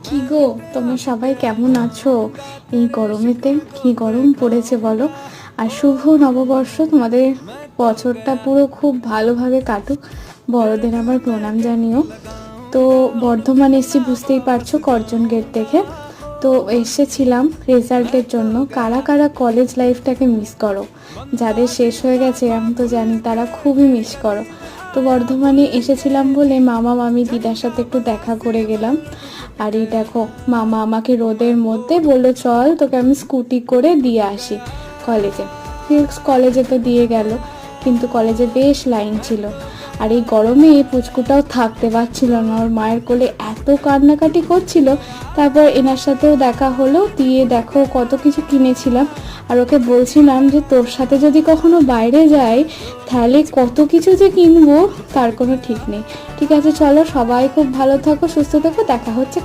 কি গো, তোমরা সবাই কেমন আছো? এই গরমেতে কি গরম পড়েছে বলো। আর শুভ নববর্ষ, তোমাদের বছরটা পুরো খুব ভালোভাবে কাটুক। বড়দের আমার প্রণাম জানিও। তো বর্ধমান এসেছি, বুঝতেই পারছো, করজন গেট দেখে। তো এসেছিলাম রেজাল্টের জন্য। কারা কারা কলেজ লাইফটাকে মিস করো? যাদের শেষ হয়ে গেছে আমি তো জানি তারা খুবই মিস করো। তো বর্ধমানে এসেছিলাম বলে মামা মামি দিদার সাথে একটু দেখা করে গেলাম। আর এই দেখো, মামা আমাকে রোদের মধ্যে বললো চল তোকে আমি স্কুটি করে দিয়ে আসি কলেজে। কলেজে তো দিয়ে গেল, কিন্তু কলেজে বেশ লাইন ছিল। আর এই গরমে পুচকুটাও থাকতে পারছিল না, ওর মায়ের কোলে এত কান্নাকাটি করছিল। তারপর এনার সাথেও দেখা হলো, দিয়ে দেখো কত কিছু কিনেছিলাম। আর ওকে বলছিলাম যে তোর সাথে যদি কখনো বাইরে যাই তাহলে কত কিছু যে কিনবো তার কোনো ঠিক নেই। ঠিক আছে, চলো সবাই খুব ভালো থাকো, সুস্থ থাকো, দেখা হচ্ছে।